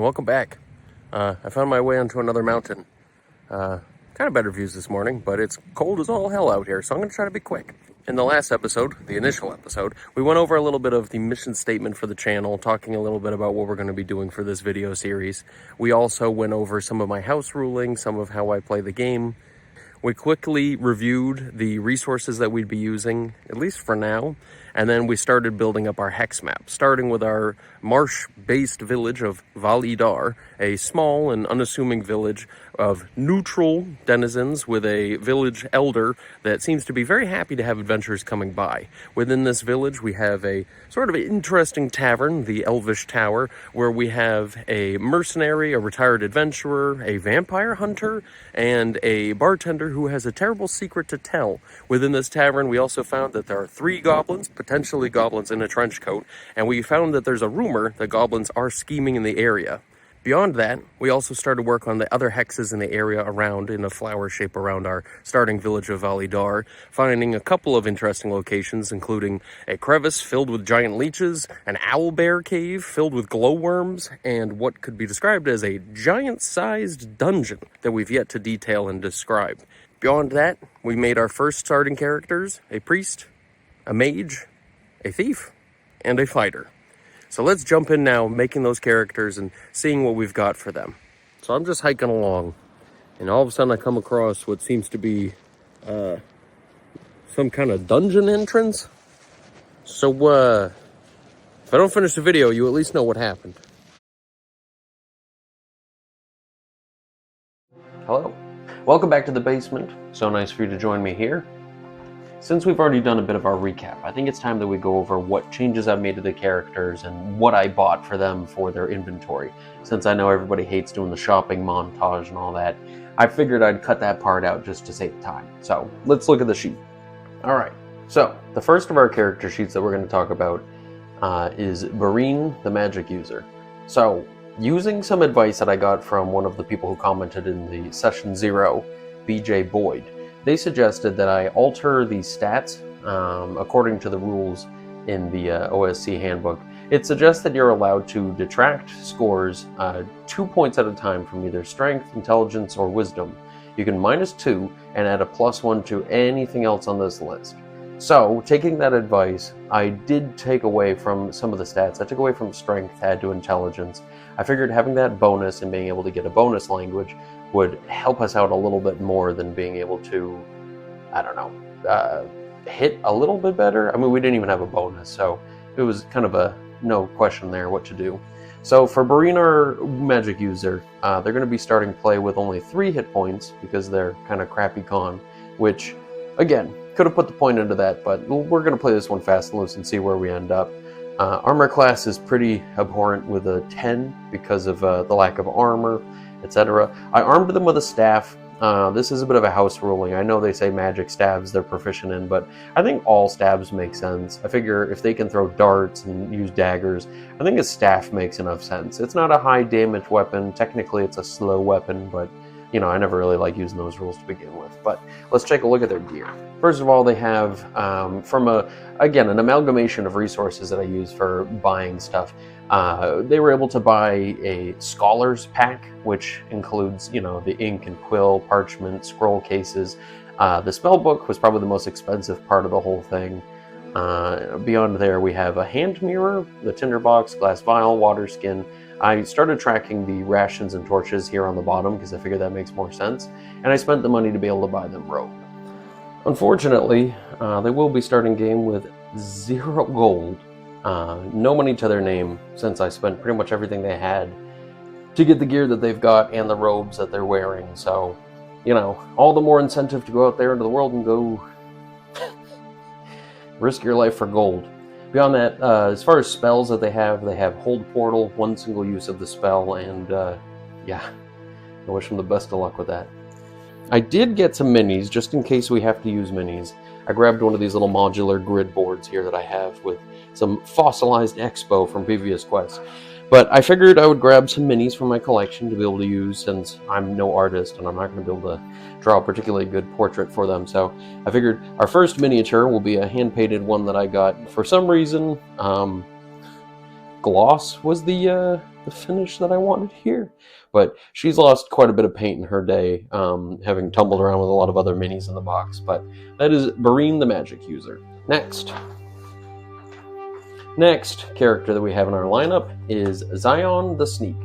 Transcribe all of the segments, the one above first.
and welcome back. I found my way onto another mountain. Kind of better views this morning, but it's cold as all hell out here, so I'm going to try to be quick. In the last episode, the initial episode, we went over a little bit of the mission statement for the channel, talking a little bit about what we're going to be doing for this video series. We also went over some of my house ruling, some of how I play the game. We quickly reviewed the resources that we'd be using, at least for now, and then we started building up our hex map, starting with our marsh-based village of Validar, a small and unassuming village of neutral denizens with a village elder that seems to be very happy to have adventurers coming by. Within this village, we have a sort of interesting tavern, the Elvish Tower, where we have a mercenary, a retired adventurer, a vampire hunter, and a bartender who has a terrible secret to tell. Within this tavern, we also found that there are 3 goblins, potentially goblins in a trench coat, and we found that there's a rumor that goblins are scheming in the area. Beyond that, we also started work on the other hexes in the area around, in a flower shape around our starting village of Validar, finding a couple of interesting locations, including a crevice filled with giant leeches, an owlbear cave filled with glowworms, and what could be described as a giant-sized dungeon that we've yet to detail and describe. Beyond that, we made our first starting characters: a priest, a mage, a thief, and a fighter. So let's jump in now, making those characters and seeing what we've got for them. So I'm just hiking along, and all of a sudden I come across what seems to be some kind of dungeon entrance. So if I don't finish the video, you at least know what happened. Hello, welcome back to the basement. So nice for you to join me here. Since we've already done a bit of our recap, I think it's time that we go over what changes I've made to the characters and what I bought for them for their inventory. Since I know everybody hates doing the shopping montage and all that, I figured I'd cut that part out just to save time. So let's look at the sheet. Alright, so the first of our character sheets that we're going to talk about is Barine, the magic user. So, using some advice that I got from one of the people who commented in the session 0, BJ Boyd, they suggested that I alter the stats according to the rules in the OSC handbook. It suggests that you're allowed to detract scores 2 points at a time from either strength, intelligence, or wisdom. You can -2 and add a +1 to anything else on this list. So, taking that advice, I did take away from some of the stats. I took away from strength, add to intelligence. I figured having that bonus and being able to get a bonus language would help us out a little bit more than being able to, I don't know, hit a little bit better. I mean, we didn't even have a bonus, so it was kind of a no question there what to do. So for Barine, our magic user, they're going to be starting play with only 3 hit points because they're kind of crappy con, which, again, could have put the point into that, but we're going to play this one fast and loose and see where we end up. Armor class is pretty abhorrent with a 10 because of the lack of armor, etc. I armed them with a staff. This is a bit of a house ruling. I know they say magic stabs they're proficient in, but I think all stabs make sense. I figure if they can throw darts and use daggers, I think a staff makes enough sense. It's not a high damage weapon. Technically, it's a slow weapon, but you know, I never really like using those rules to begin with. But let's take a look at their gear. First of all, they have, from an amalgamation of resources that I use for buying stuff, they were able to buy a scholar's pack, which includes, you know, the ink and quill, parchment, scroll cases. The spell book was probably the most expensive part of the whole thing. Beyond there, we have a hand mirror, the tinderbox, glass vial, water skin. I started tracking the rations and torches here on the bottom because I figured that makes more sense, and I spent the money to be able to buy them rope. Unfortunately, they will be starting game with 0 gold, no money to their name, since I spent pretty much everything they had to get the gear that they've got and the robes that they're wearing. So, you know, all the more incentive to go out there into the world and go risk your life for gold. Beyond that, as far as spells that they have Hold Portal, 1 single use of the spell, and yeah, I wish them the best of luck with that. I did get some minis, just in case we have to use minis. I grabbed one of these little modular grid boards here that I have with some fossilized expo from previous quests. But I figured I would grab some minis from my collection to be able to use, since I'm no artist and I'm not going to be able to draw a particularly good portrait for them. So I figured our first miniature will be a hand-painted one that I got. For some reason, gloss was the the finish that I wanted here. But she's lost quite a bit of paint in her day, having tumbled around with a lot of other minis in the box. But that is Bareen the Magic User. Next character that we have in our lineup is Zion the Sneak.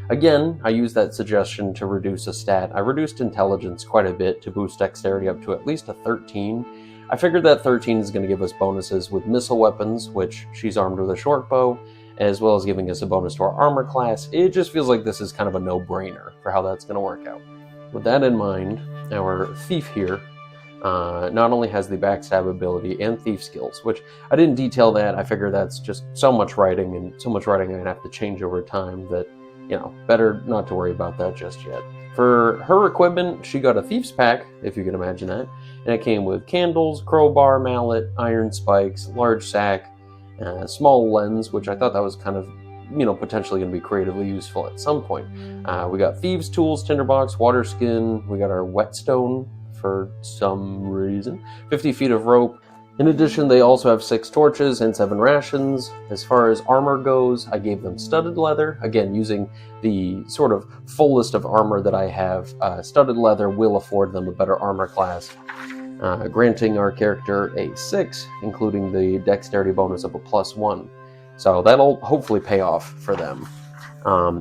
Again, I used that suggestion to reduce a stat. I reduced intelligence quite a bit to boost dexterity up to at least a 13. I figured that 13 is going to give us bonuses with missile weapons, which she's armed with a short bow, as well as giving us a bonus to our armor class. It just feels like this is kind of a no-brainer for how that's going to work out. With that in mind, our thief here not only has the backstab ability and thief skills, which I didn't detail that. I figure that's just so much writing, and so much writing I'm going to have to change over time that, better not to worry about that just yet. For her equipment, she got a thief's pack, if you can imagine that, and it came with candles, crowbar, mallet, iron spikes, large sack, small lens, which I thought that was kind of, potentially going to be creatively useful at some point. We got thieves' tools, tinderbox, water skin, we got our whetstone for some reason, 50 feet of rope. In addition, they also have 6 torches and 7 rations. As far as armor goes, I gave them studded leather. Again, using the sort of full list of armor that I have, studded leather will afford them a better armor class, granting our character a 6, including the dexterity bonus of a +1. So that'll hopefully pay off for them.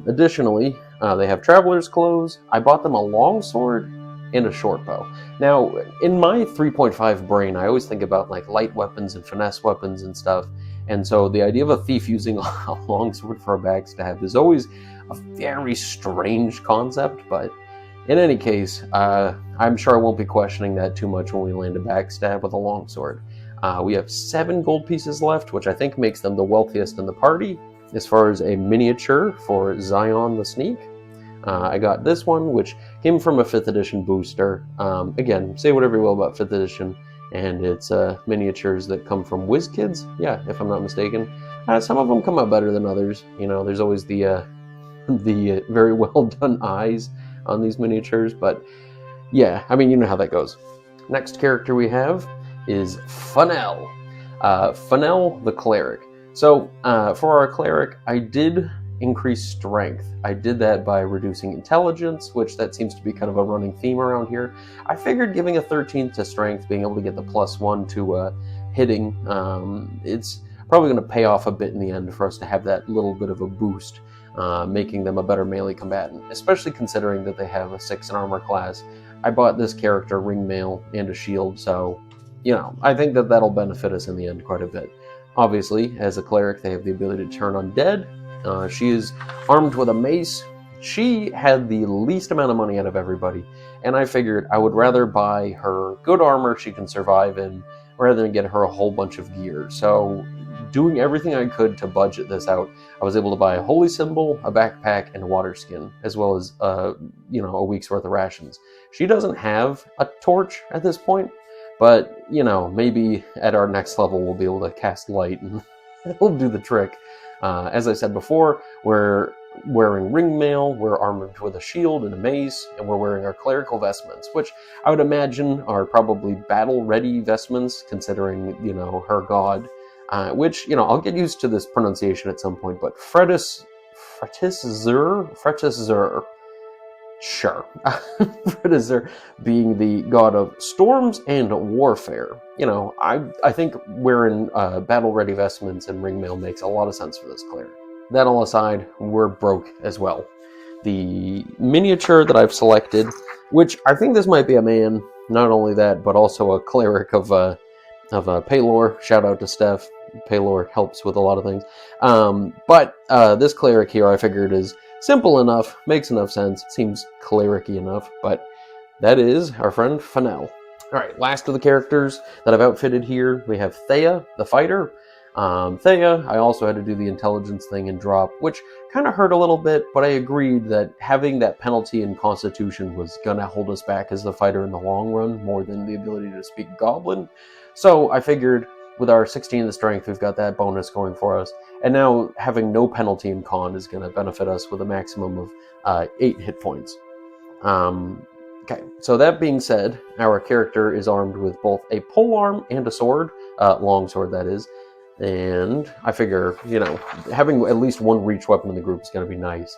Additionally, they have traveler's clothes. I bought them a longsword and a short bow. Now, in my 3.5 brain, I always think about like light weapons and finesse weapons and stuff. And so the idea of a thief using a longsword for a backstab is always a very strange concept. But in any case, I'm sure I won't be questioning that too much when we land a backstab with a longsword. We have 7 gold pieces left, which I think makes them the wealthiest in the party. As far as a miniature for Zion the Sneak, I got this one, which came from a 5th edition booster. Again, say whatever you will about 5th edition, and it's miniatures that come from WizKids, if I'm not mistaken. Some of them come out better than others. There's always the very well done eyes on these miniatures, but yeah, I mean, you know how that goes. Next character we have is Funnel. Funnel the Cleric. So for our Cleric, I did increase strength. I did that by reducing intelligence, which that seems to be kind of a running theme around here. I figured giving a 13th to strength, being able to get the +1 to hitting, it's probably going to pay off a bit in the end for us to have that little bit of a boost, making them a better melee combatant, especially considering that they have a 6 in armor class. I bought this character ring mail and a shield, so I think that that'll benefit us in the end quite a bit. Obviously, as a cleric, they have the ability to turn undead. She is armed with a mace. She had the least amount of money out of everybody, and I figured I would rather buy her good armor she can survive in rather than get her a whole bunch of gear. So, doing everything I could to budget this out, I was able to buy a holy symbol, a backpack, and a water skin, as well as a week's worth of rations. She doesn't have a torch at this point, but maybe at our next level we'll be able to cast light and it'll do the trick. As I said before, we're wearing ring mail, we're armed with a shield and a mace, and we're wearing our clerical vestments, which I would imagine are probably battle-ready vestments, considering, her god, which, I'll get used to this pronunciation at some point, but Fretis Zur, sure. Fretis being the god of storms and warfare. I think wearing battle-ready vestments and ring mail makes a lot of sense for this cleric. That all aside, we're broke as well. The miniature that I've selected, which I think this might be a man, not only that, but also a cleric of Paylor. Shout out to Steph. Paylor helps with a lot of things. But this cleric here I figured is simple enough, makes enough sense, seems cleric-y enough, but that is our friend Funnel. Alright, last of the characters that I've outfitted here, we have Thea, the fighter. Thea, I also had to do the intelligence thing and drop, which kind of hurt a little bit, but I agreed that having that penalty in Constitution was going to hold us back as the fighter in the long run, more than the ability to speak Goblin. So I figured with our 16 in the strength, we've got that bonus going for us. And now having no penalty in con is going to benefit us with a maximum of 8 hit points. Okay, so that being said, our character is armed with both a polearm and a sword, longsword that is. And I figure, having at least one reach weapon in the group is going to be nice.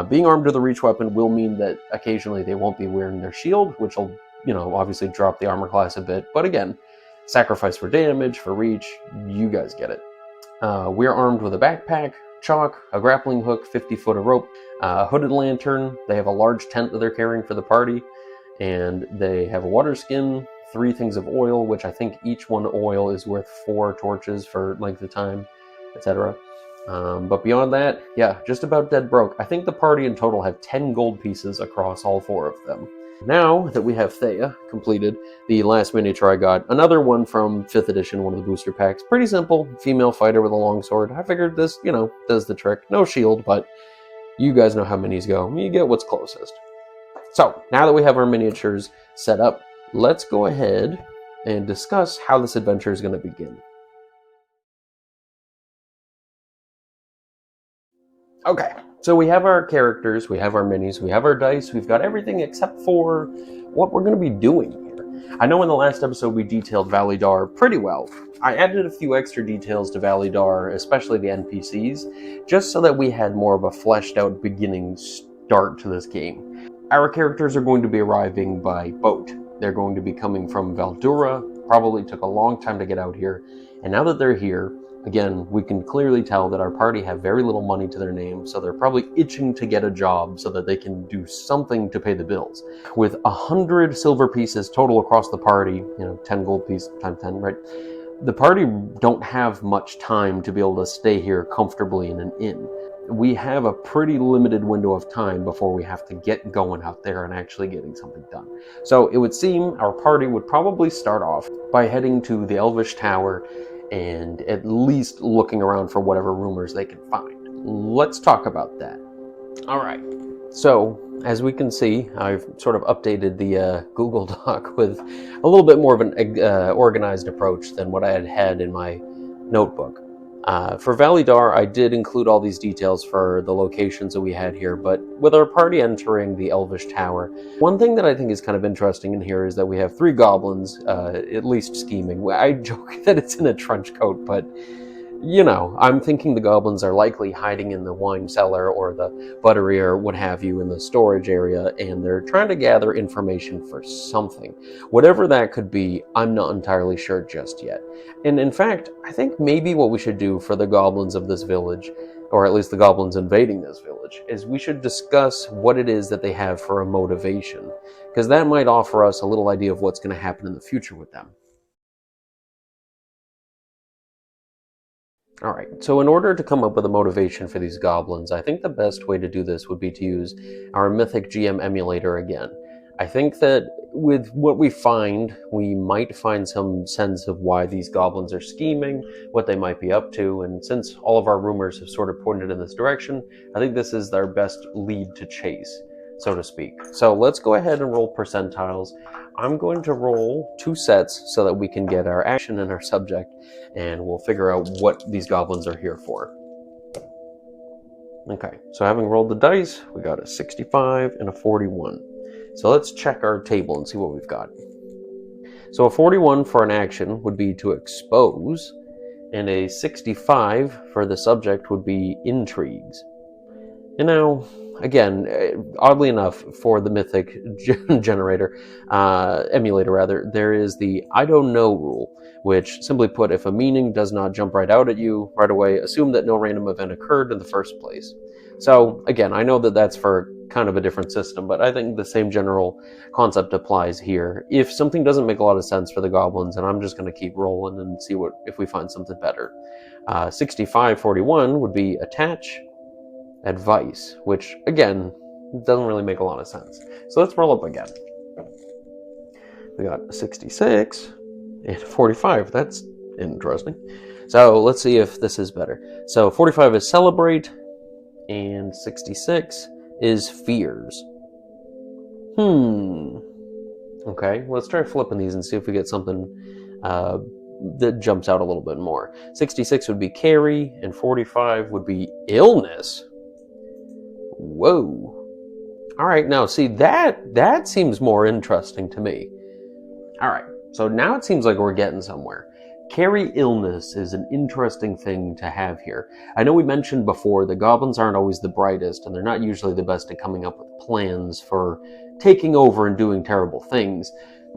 Being armed with a reach weapon will mean that occasionally they won't be wearing their shield, which will, obviously drop the armor class a bit. But again, sacrifice for damage, for reach, you guys get it. We're armed with a backpack, chalk, a grappling hook, 50 foot of rope, a hooded lantern. They have a large tent that they're carrying for the party, and they have a water skin, 3 things of oil, which I think each one oil is worth 4 torches for length of time, etc. But beyond that, yeah, just about dead broke. I think the party in total have 10 gold pieces across all 4 of them. Now that we have Thea completed, the last miniature I got, another one from 5th edition, one of the booster packs. Pretty simple, female fighter with a longsword. I figured this, does the trick. No shield, but you guys know how minis go. You get what's closest. So, now that we have our miniatures set up, let's go ahead and discuss how this adventure is going to begin. Okay, so we have our characters, we have our minis, we have our dice, we've got everything except for what we're going to be doing here. I know in the last episode we detailed Validar pretty well. I added a few extra details to Validar, especially the NPCs, just so that we had more of a fleshed out beginning start to this game. Our characters are going to be arriving by boat. They're going to be coming from Valdura, probably took a long time to get out here, and now that they're here, again, we can clearly tell that our party have very little money to their name, so they're probably itching to get a job so that they can do something to pay the bills. With 100 silver pieces total across the party, 10 gold piece times 10, right? The party don't have much time to be able to stay here comfortably in an inn. We have a pretty limited window of time before we have to get going out there and actually getting something done. So it would seem our party would probably start off by heading to the Elvish Tower and at least looking around for whatever rumors they can find. Let's talk about that. All right. So, as we can see, I've sort of updated the Google Doc with a little bit more of an organized approach than what I had in my notebook. For Validar, I did include all these details for the locations that we had here, but with our party entering the Elvish Tower, one thing that I think is kind of interesting in here is that we have 3 goblins, at least scheming. I joke that it's in a trench coat, but I'm thinking the goblins are likely hiding in the wine cellar or the buttery or what have you in the storage area, and they're trying to gather information for something. Whatever that could be, I'm not entirely sure just yet. And in fact, I think maybe what we should do for the goblins of this village, or at least the goblins invading this village, is we should discuss what it is that they have for a motivation, because that might offer us a little idea of what's going to happen in the future with them. Alright, so in order to come up with a motivation for these goblins, I think the best way to do this would be to use our Mythic GM emulator again. I think that with what we find, we might find some sense of why these goblins are scheming, what they might be up to, and since all of our rumors have sort of pointed in this direction, I think this is our best lead to chase, so to speak. So let's go ahead and roll percentiles. I'm going to roll 2 sets so that we can get our action and our subject, and we'll figure out what these goblins are here for. Okay, so having rolled the dice, we got a 65 and a 41. So let's check our table and see what we've got. So a 41 for an action would be to expose, and a 65 for the subject would be intrigues. And now, again, oddly enough, for the Mythic emulator rather, there is the I don't know rule, which simply put, if a meaning does not jump right out at you right away, assume that no random event occurred in the first place. So again, I know that that's for kind of a different system, but I think the same general concept applies here. If something doesn't make a lot of sense for the goblins, and I'm just going to keep rolling and see if we find something better. 65-41 would be attach, advice, which again doesn't really make a lot of sense. So let's roll up again. We got a 66 and 45. That's interesting. So let's see if this is better. So 45 is celebrate, and 66 is fears. Okay, let's try flipping these and see if we get something that jumps out a little bit more. 66 would be carry, and 45 would be illness. Whoa. All right, now see, that seems more interesting to me. All right, so now it seems like we're getting somewhere. Carry illness is an interesting thing to have here. I know we mentioned before the goblins aren't always the brightest, and they're not usually the best at coming up with plans for taking over and doing terrible things.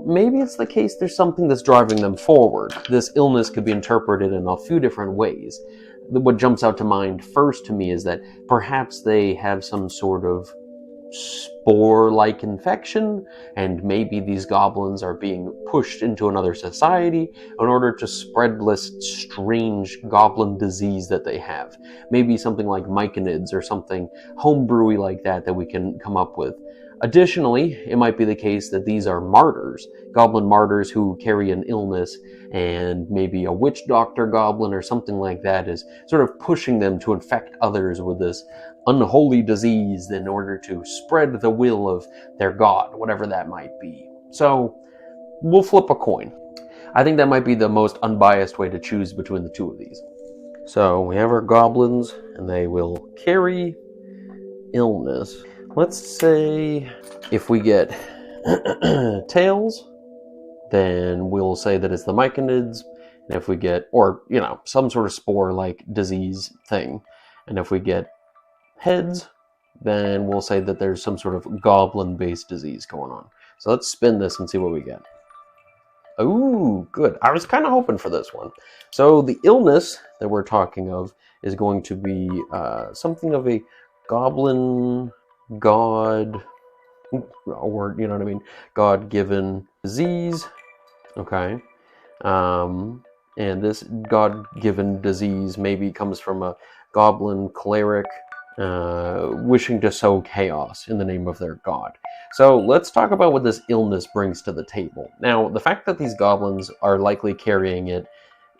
Maybe it's the case there's something that's driving them forward. This illness could be interpreted in a few different ways. What jumps out to mind first to me is that perhaps they have some sort of spore-like infection, and maybe these goblins are being pushed into another society in order to spread this strange goblin disease that they have. Maybe something like myconids or something homebrewy like that we can come up with. Additionally, it might be the case that these are martyrs, goblin martyrs who carry an illness, and maybe a witch doctor goblin or something like that is sort of pushing them to infect others with this unholy disease in order to spread the will of their god, whatever that might be. So we'll flip a coin. I think that might be the most unbiased way to choose between the two of these. So we have our goblins, and they will carry illness. Let's say if we get tails, then we'll say that it's the myconids. And if we get, or, some sort of spore-like disease thing. And if we get heads, then we'll say that there's some sort of goblin-based disease going on. So let's spin this and see what we get. Ooh, good. I was kind of hoping for this one. So the illness that we're talking of is going to be something of a goblin god, or God-given disease. Okay. And this God-given disease maybe comes from a goblin cleric wishing to sow chaos in the name of their god. So let's talk about what this illness brings to the table. Now, the fact that these goblins are likely carrying it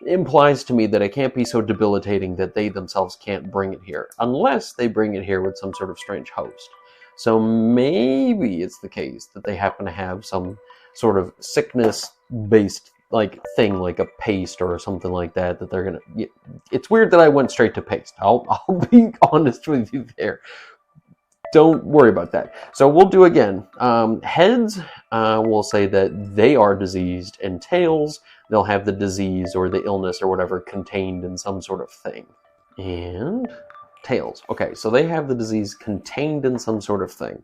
implies to me that it can't be so debilitating that they themselves can't bring it here, unless they bring it here with some sort of strange host. So maybe it's the case that they happen to have some sort of sickness-based thing, like a paste or something like that they're gonna. It's weird that I went straight to paste. I'll be honest with you there. Don't worry about that. So we'll do again. Heads, we'll say that they are diseased, and tails, they'll have the disease or the illness or whatever contained in some sort of thing. And tails. Okay, so they have the disease contained in some sort of thing.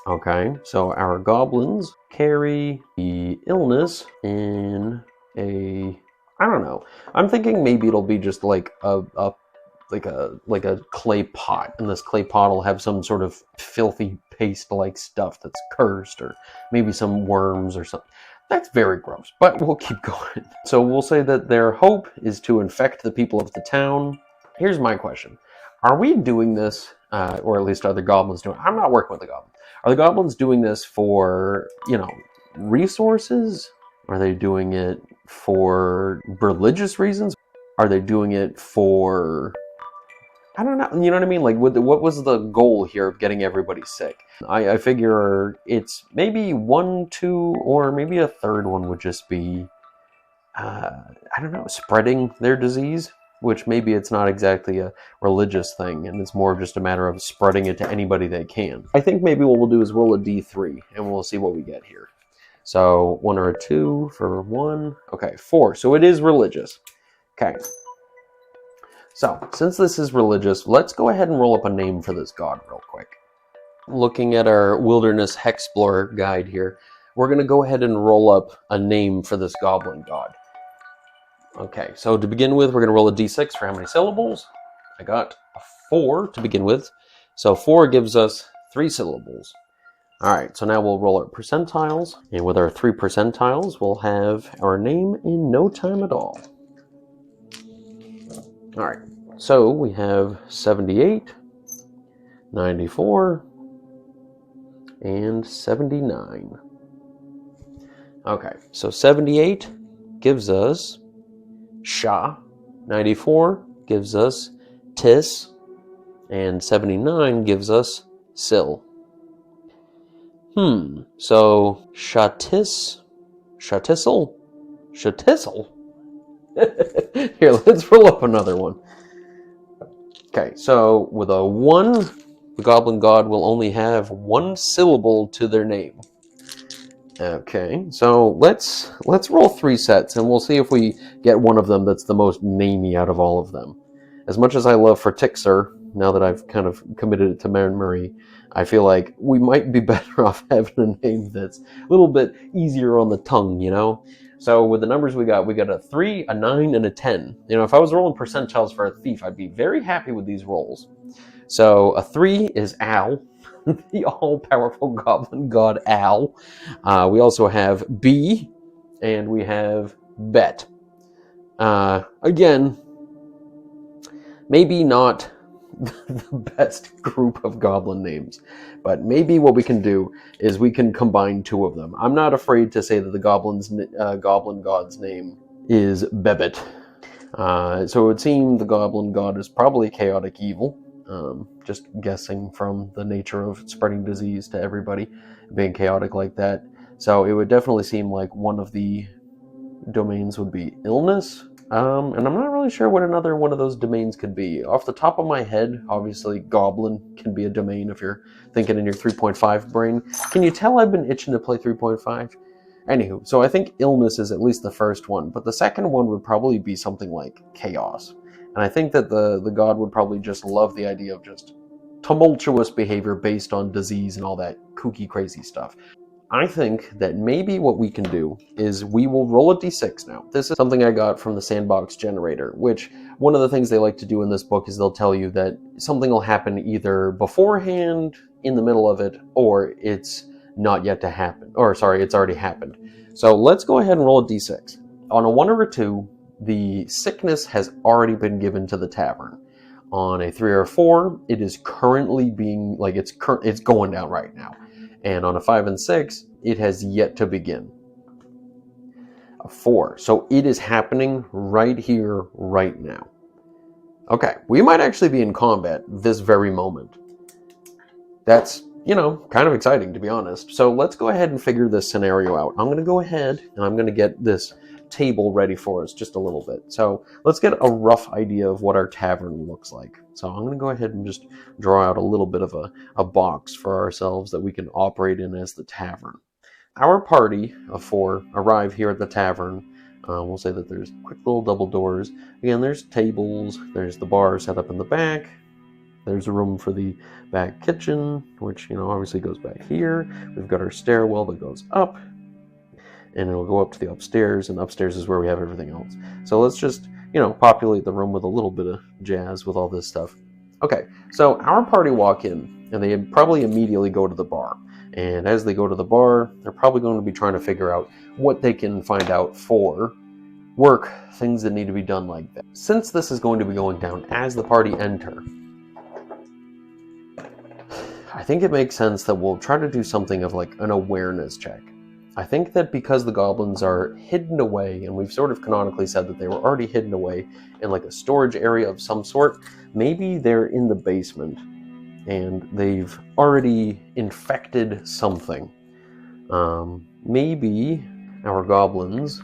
Okay, so our goblins carry the illness in a, I don't know. I'm thinking maybe it'll be just like a clay pot, and this clay pot will have some sort of filthy paste-like stuff that's cursed, or maybe some worms or something. That's very gross, but we'll keep going. So we'll say that their hope is to infect the people of the town. Here's my question. Are we doing this, or at least are the goblins doing it? I'm not working with the goblins. Are the goblins doing this for, resources? Are they doing it for religious reasons? Are they doing it for, I don't know, you know what I mean? Like, what was the goal here of getting everybody sick? I figure it's maybe 1, 2, or maybe a third one would just be, I don't know, spreading their disease, which maybe it's not exactly a religious thing, and it's more just a matter of spreading it to anybody they can. I think maybe what we'll do is roll a d3, and we'll see what we get here. So 1 or a 2 for 1. Okay, 4. So it is religious. Okay. So, since this is religious, let's go ahead and roll up a name for this god real quick. Looking at our Wilderness Hexplorer guide here, we're going to go ahead and roll up a name for this goblin god. Okay, so to begin with, we're going to roll a d6 for how many syllables. I got a 4 to begin with. So 4 gives us 3 syllables. Alright, so now we'll roll our percentiles. And with our 3 percentiles, we'll have our name in no time at all. Alright, so we have 78, 94, and 79. Okay, so 78 gives us Sha, 94 gives us Tis, and 79 gives us Sil. So Shatisel? Here, let's roll up another one. Okay, so with a 1, the goblin god will only have 1 syllable to their name. Okay, so let's roll 3 sets, and we'll see if we get one of them that's the most namey out of all of them. As much as I love for Tixer, now that I've kind of committed it to Marie, I feel like we might be better off having a name that's a little bit easier on the tongue, you know? So with the numbers we got a 3, a 9, and a 10. You know, if I was rolling percentiles for a thief, I'd be very happy with these rolls. So a 3 is Al, the all-powerful goblin god Al. We also have B, and we have Bet. Again, maybe not the best group of goblin names, but maybe what we can do is we can combine 2 of them. I'm not afraid to say that the goblin god's name is Bebet. So it would seem the goblin god is probably chaotic evil. Just guessing from the nature of spreading disease to everybody, being chaotic like that. So it would definitely seem like one of the domains would be illness. And I'm not really sure what another one of those domains could be. Off the top of my head, obviously goblin can be a domain if you're thinking in your 3.5 brain. Can you tell I've been itching to play 3.5? Anywho, so I think illness is at least the first one, but the second one would probably be something like chaos. And I think that the god would probably just love the idea of just tumultuous behavior based on disease and all that kooky crazy stuff. I think that maybe what we can do is we will roll a d6 now. This is something I got from the sandbox generator, which one of the things they like to do in this book is they'll tell you that something will happen either beforehand, in the middle of it, or it's not yet to happen. Or sorry, it's already happened. So let's go ahead and roll a d6. On a 1 or a 2, the sickness has already been given to the tavern. On a 3 or a 4, it is currently being, like it's going down right now. And on a 5 and 6, it has yet to begin. A 4. So it is happening right here, right now. Okay, we might actually be in combat this very moment. That's, you know, kind of exciting, to be honest. So let's go ahead and figure this scenario out. I'm going to go ahead and I'm going to get this table ready for us just a little bit. So let's get a rough idea of what our tavern looks like. So I'm going to go ahead and just draw out a little bit of a box for ourselves that we can operate in as the tavern. Our party of 4 arrive here at the tavern. We'll say that there's quick little double doors. Again, there's tables, there's the bar set up in the back. There's a room for the back kitchen, which, you know, obviously goes back here. We've got our stairwell that goes up, and it'll go up to the upstairs, and upstairs is where we have everything else. So let's just, you know, populate the room with a little bit of jazz with all this stuff. Okay, so our party walk in, and they probably immediately go to the bar. And as they go to the bar, they're probably going to be trying to figure out what they can find out for work, things that need to be done like that. Since this is going to be going down as the party enter, I think it makes sense that we'll try to do something of like an awareness check. I think that because the goblins are hidden away, and we've sort of canonically said that they were already hidden away in like a storage area of some sort, maybe they're in the basement and they've already infected something. Maybe our goblins,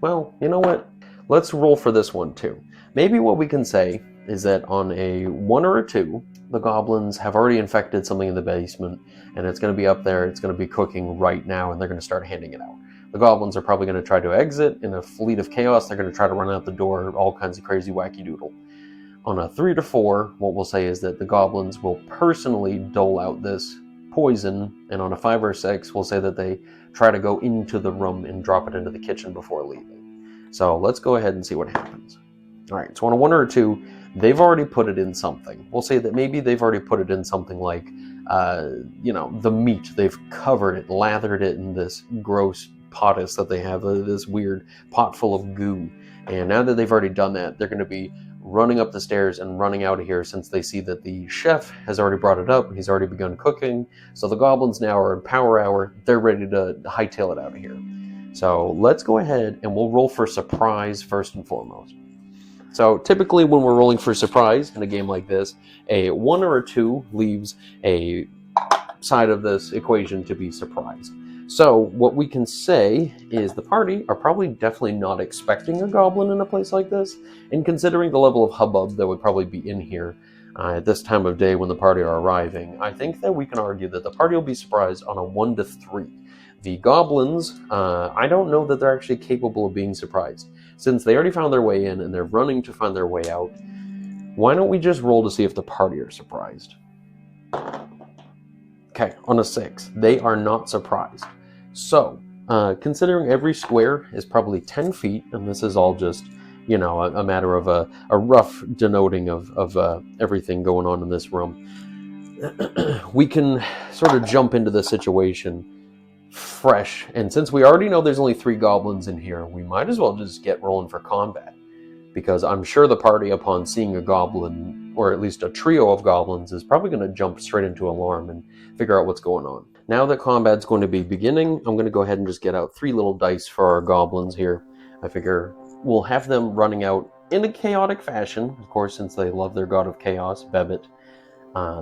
well, you know what? Let's roll for this one too. Maybe what we can say is that on a 1 or a 2, the goblins have already infected something in the basement, and it's going to be up there, it's going to be cooking right now, and they're going to start handing it out. The goblins are probably going to try to exit in a fleet of chaos. They're going to try to run out the door, all kinds of crazy wacky doodle. On a 3 to 4, what we'll say is that the goblins will personally dole out this poison, and on a 5 or 6, we'll say that they try to go into the room and drop it into the kitchen before leaving. So let's go ahead and see what happens. All right, so on a 1 or a 2, they've already put it in something. We'll say that maybe they've already put it in something like, you know, the meat. They've covered it, lathered it in this gross potass that they have, this weird pot full of goo. And now that they've already done that, they're going to be running up the stairs and running out of here since they see that the chef has already brought it up. He's already begun cooking. So the goblins now are in power hour. They're ready to hightail it out of here. So let's go ahead and we'll roll for surprise first and foremost. So typically when we're rolling for surprise in a game like this, a 1 or a 2 leaves a side of this equation to be surprised. So what we can say is the party are probably definitely not expecting a goblin in a place like this, and considering the level of hubbub that would probably be in here at this time of day when the party are arriving, I think that we can argue that the party will be surprised on a 1 to 3. The goblins, I don't know that they're actually capable of being surprised. Since they already found their way in and they're running to find their way out, why don't we just roll to see if the party are surprised? Okay, on a 6, they are not surprised. So, considering every square is probably 10 feet, and this is all just, a matter of a rough denoting of everything going on in this room, we can sort of jump into the situation fresh. And since we already know there's only 3 goblins in here, we might as well just get rolling for combat. Because I'm sure the party, upon seeing a goblin, or at least a trio of goblins, is probably going to jump straight into alarm and figure out what's going on. Now that combat's going to be beginning, I'm going to go ahead and just get out 3 little dice for our goblins here. I figure we'll have them running out in a chaotic fashion, of course, since they love their god of chaos, Bebit.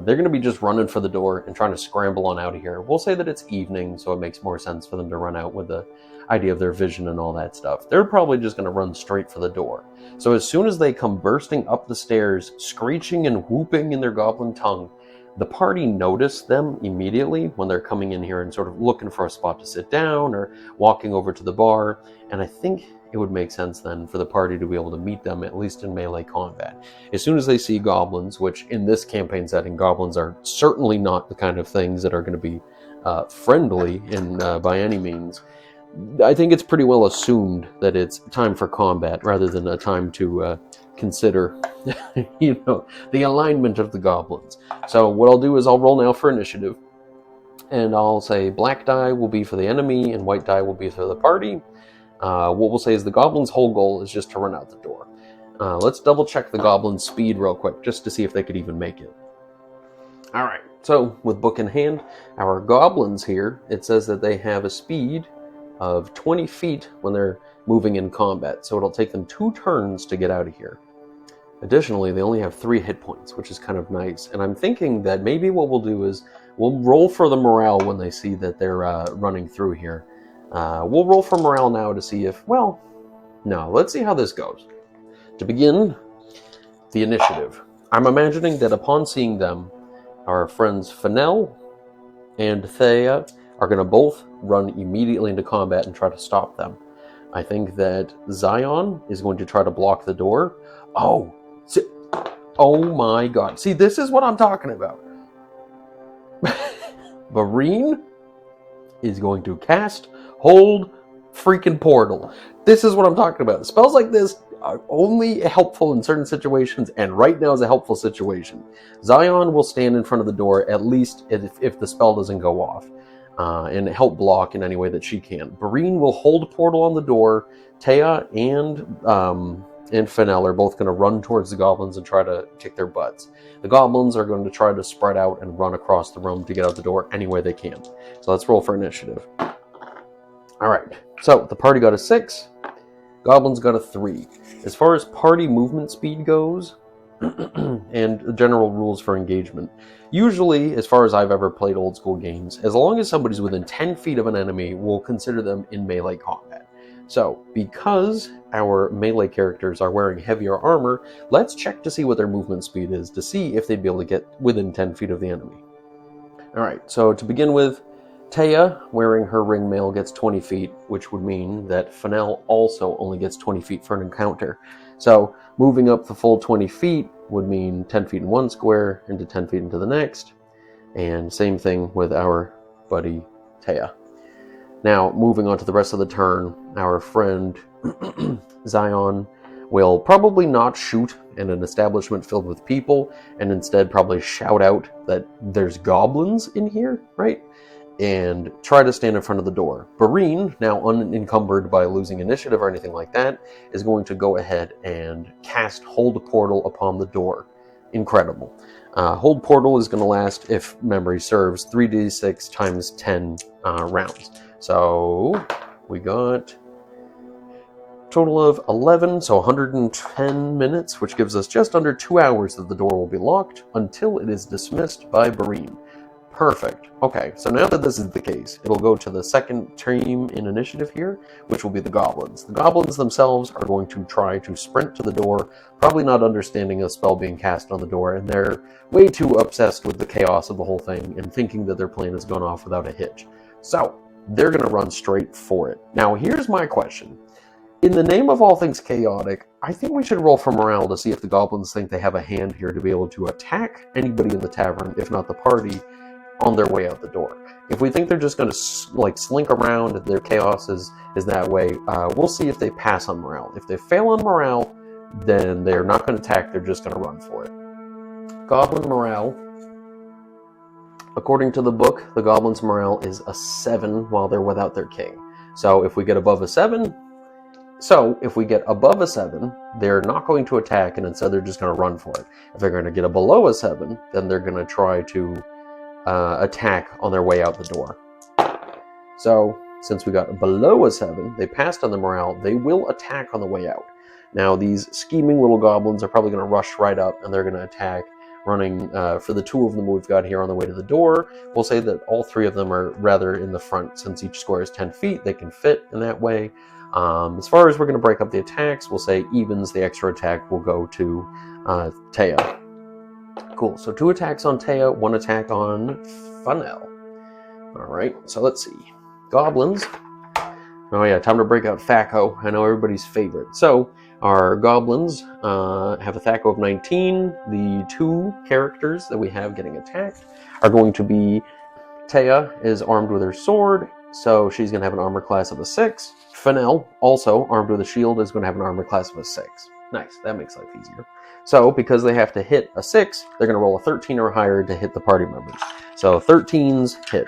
They're going to be just running for the door and trying to scramble on out of here. We'll say that it's evening, so it makes more sense for them to run out with the idea of their vision and all that stuff. They're probably just going to run straight for the door. So as soon as they come bursting up the stairs, screeching and whooping in their goblin tongue, the party notice them immediately when they're coming in here and sort of looking for a spot to sit down or walking over to the bar. And I think it would make sense then for the party to be able to meet them, at least in melee combat. As soon as they see goblins, which in this campaign setting, goblins are certainly not the kind of things that are going to be friendly by any means, I think it's pretty well assumed that it's time for combat rather than a time to consider the alignment of the goblins. So what I'll do is I'll roll now for initiative, and I'll say black die will be for the enemy and white die will be for the party. What we'll say is the goblin's whole goal is just to run out the door. Let's double check the goblin's speed real quick just to see if they could even make it. Alright, so with book in hand, our goblins here, it says that they have a speed of 20 feet when they're moving in combat, so it'll take them 2 turns to get out of here. Additionally, they only have 3 hit points, which is kind of nice, and I'm thinking that maybe what we'll do is we'll roll for the morale when they see that they're running through here. We'll roll for morale now to see if, let's see how this goes. To begin, the initiative. I'm imagining that upon seeing them, our friends Fennel and Thea are going to both run immediately into combat and try to stop them. I think that Zion is going to try to block the door. Oh my god. See, this is what I'm talking about. Marine is going to cast Hold freaking Portal. This is what I'm talking about. Spells like this are only helpful in certain situations, and right now is a helpful situation. Zion will stand in front of the door, at least if the spell doesn't go off, and help block in any way that she can. Bareen will hold Portal on the door. Taya and Fennel are both going to run towards the goblins and try to kick their butts. The goblins are going to try to spread out and run across the room to get out the door any way they can. So let's roll for initiative. Alright, so the party got a 6, goblins got a 3. As far as party movement speed goes, and general rules for engagement, usually, as far as I've ever played old school games, as long as somebody's within 10 feet of an enemy, we'll consider them in melee combat. So, because our melee characters are wearing heavier armor, let's check to see what their movement speed is to see if they'd be able to get within 10 feet of the enemy. Alright, so to begin with, Taya, wearing her ring mail, gets 20 feet, which would mean that Fennel also only gets 20 feet for an encounter. So, moving up the full 20 feet would mean 10 feet in one square into 10 feet into the next. And same thing with our buddy Taya. Now, moving on to the rest of the turn, our friend Zion will probably not shoot in an establishment filled with people, and instead probably shout out that there's goblins in here, right? And try to stand in front of the door. Bareen, now unencumbered by losing initiative or anything like that, is going to go ahead and cast Hold Portal upon the door. Incredible. Hold Portal is going to last, if memory serves, 3d6 times 10 rounds. So we got a total of 11, so 110 minutes, which gives us just under 2 hours that the door will be locked until it is dismissed by Bareen. Perfect. Okay, so now that this is the case, it'll go to the second team in initiative here, which will be the goblins. The goblins themselves are going to try to sprint to the door, probably not understanding a spell being cast on the door, and they're way too obsessed with the chaos of the whole thing and thinking that their plan has gone off without a hitch. So, they're going to run straight for it. Now, here's my question. In the name of all things chaotic, I think we should roll for morale to see if the goblins think they have a hand here to be able to attack anybody in the tavern, if not the party, on their way out the door. If we think they're just going to slink around, their chaos is that way, we'll see if they pass on morale. If they fail on morale, then they're not going to attack, they're just going to run for it. Goblin morale, according to the book, the goblins' morale is a 7 while they're without their king. So if we get above a 7, they're not going to attack, and instead they're just going to run for it. If they're going to get a below a 7, then they're going to try to attack on their way out the door. So, since we got below a 7, they passed on the morale, they will attack on the way out. Now, these scheming little goblins are probably going to rush right up, and they're going to attack, running for the 2 of them we've got here on the way to the door. We'll say that all 3 of them are rather in the front. Since each square is 10 feet, they can fit in that way. As far as we're going to break up the attacks, we'll say evens, the extra attack will go to Taya. Cool, so 2 attacks on Taya, 1 attack on Funnel. Alright, so let's see. Goblins. Oh yeah, time to break out Thaco. I know everybody's favorite. So, our goblins have a Thaco of 19. The 2 characters that we have getting attacked are going to be... Taya is armed with her sword, so she's going to have an armor class of a 6. Funnel, also armed with a shield, is going to have an armor class of a 6. Nice, that makes life easier. So, because they have to hit a 6, they're going to roll a 13 or higher to hit the party members. So, 13s hit.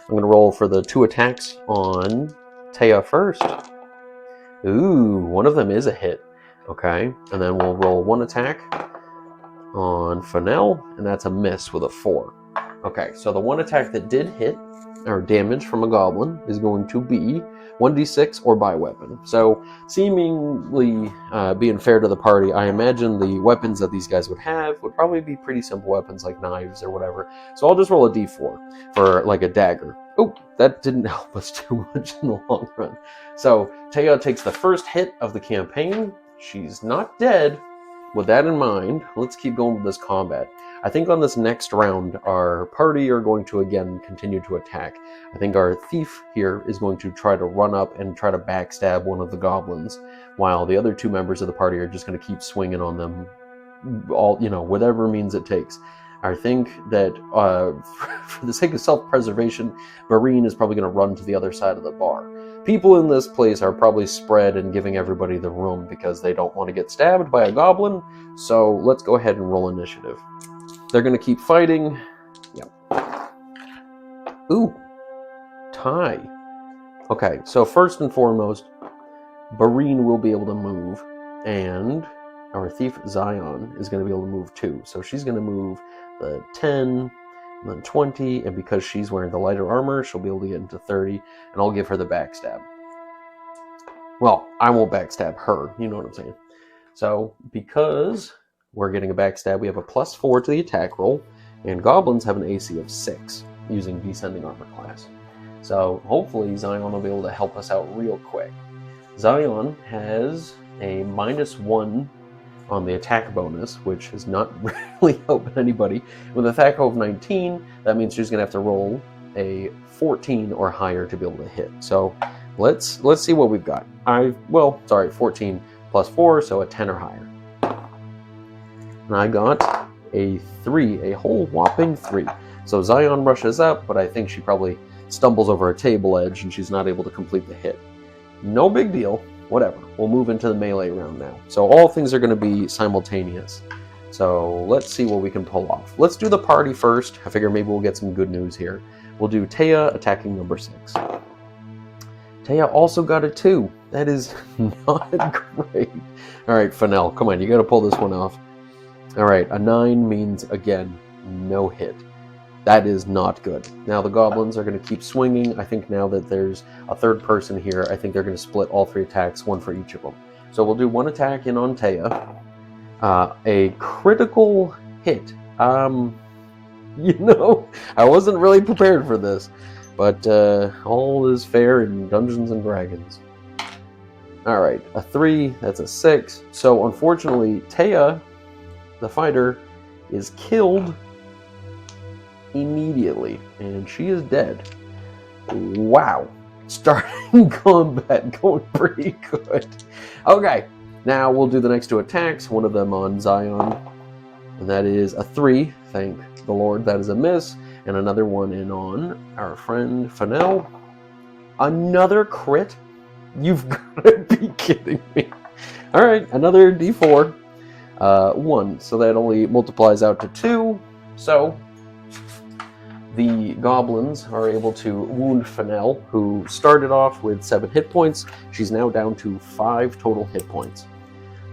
I'm going to roll for the 2 attacks on Taya first. Ooh, one of them is a hit. Okay, and then we'll roll 1 attack on Funnel, and that's a miss with a 4. Okay, so the 1 attack that did hit, or damage from a goblin, is going to be 1d6 or by weapon. So, seemingly being fair to the party, I imagine the weapons that these guys would have would probably be pretty simple weapons like knives or whatever. So I'll just roll a d4 for like a dagger. Oh, that didn't help us too much in the long run. So Taya takes the first hit of the campaign. She's not dead. With that in mind, let's keep going with this combat. I think on this next round, our party are going to again continue to attack. I think our thief here is going to try to run up and try to backstab one of the goblins, while the other 2 members of the party are just going to keep swinging on them, all whatever means it takes. I think that for the sake of self-preservation, Barine is probably going to run to the other side of the bar. People in this place are probably spread and giving everybody the room because they don't want to get stabbed by a goblin, so let's go ahead and roll initiative. They're going to keep fighting. Yep. Ooh. Tie. Okay, so first and foremost, Barine will be able to move, and our thief Zion is going to be able to move too. So she's going to move the 10, and then 20, and because she's wearing the lighter armor, she'll be able to get into 30, and I'll give her the backstab. Well, I won't backstab her, you know what I'm saying. So, because we're getting a backstab, we have a +4 to the attack roll, and goblins have an AC of 6 using descending armor class. So, hopefully Zion will be able to help us out real quick. Zion has a -1 on the attack bonus, which is not really helping anybody. With a Thaco of 19, that means she's going to have to roll a 14 or higher to be able to hit. So let's see what we've got. 14 plus 4, so a 10 or higher. And I got a 3, a whole whopping 3. So Zion rushes up, but I think she probably stumbles over a table edge and she's not able to complete the hit. No big deal. Whatever. We'll move into the melee round now. So all things are going to be simultaneous. So let's see what we can pull off. Let's do the party first. I figure maybe we'll get some good news here. We'll do Taya attacking number 6. Taya also got a 2. That is not great. Alright, Funnel, come on, you got to pull this one off. Alright, a 9 means, again, no hit. That is not good. Now the goblins are going to keep swinging. I think now that there's a 3rd person here, I think they're going to split all 3 attacks, 1 for each of them. So we'll do 1 attack in on Taya. A critical hit. I wasn't really prepared for this, but all is fair in Dungeons and Dragons. Alright, a 3, that's a 6. So unfortunately, Taya, the fighter, is killed immediately, and she is dead. Wow. starting combat going pretty good. Okay, now we'll do the next 2 attacks, one of them on Zion, and that is a 3, thank the Lord, that is a miss, and another one in on our friend Fennel. Another crit? You've got to be kidding me. Alright, another d4. 1, so that only multiplies out to 2, so the goblins are able to wound Fennel, who started off with 7 hit points. She's now down to 5 total hit points,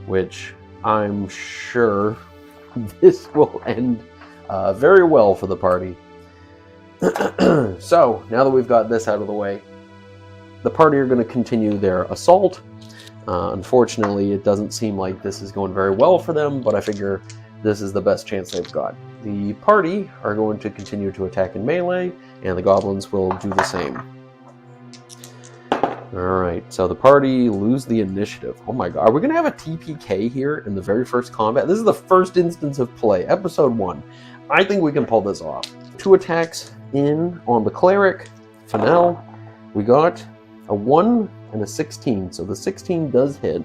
which I'm sure this will end very well for the party. So, now that we've got this out of the way, the party are going to continue their assault. Unfortunately, it doesn't seem like this is going very well for them, but I figure this is the best chance they've got. The party are going to continue to attack in melee, and the goblins will do the same. Alright, so the party lose the initiative. Oh my god, are we going to have a TPK here in the very first combat? This is the first instance of play, episode 1. I think we can pull this off. 2 attacks in on the cleric, Fennel. We got a 1 and a 16, so the 16 does hit.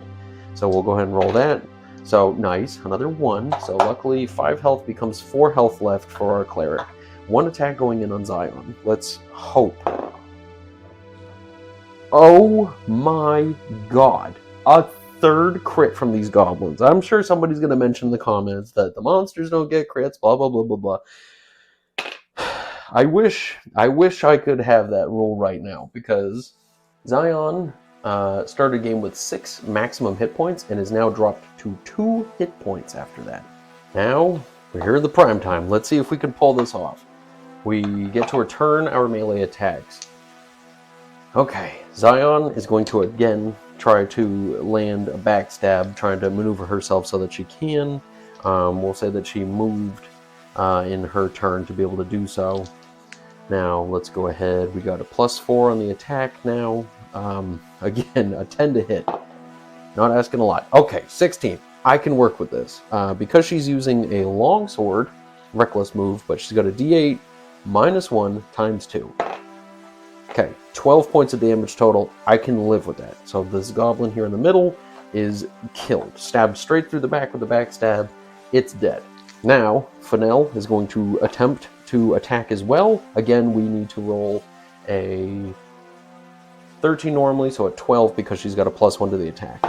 So we'll go ahead and roll that. So nice, another 1. So luckily 5 health becomes 4 health left for our cleric. 1 attack going in on Zion. Let's hope. Oh my god. A 3rd crit from these goblins. I'm sure somebody's going to mention in the comments that the monsters don't get crits, blah, blah, blah, blah, blah. I wish I could have that rule right now, because Zion started a game with 6 maximum hit points and is now dropped to 2 hit points after that. Now, we're here at the prime time. Let's see if we can pull this off. We get to return our melee attacks. Okay, Zion is going to again try to land a backstab, trying to maneuver herself so that she can. We'll say that she moved in her turn to be able to do so. Now, let's go ahead. We got a +4 on the attack now. Again, a 10 to hit. Not asking a lot. Okay, 16. I can work with this. Because she's using a longsword, reckless move, but she's got a d8 -1 times 2. Okay, 12 points of damage total. I can live with that. So this goblin here in the middle is killed. Stabbed straight through the back with a backstab. It's dead. Now, Fennel is going to attempt to attack as well. Again, we need to roll a 13 normally, so a 12 because she's got a +1 to the attack.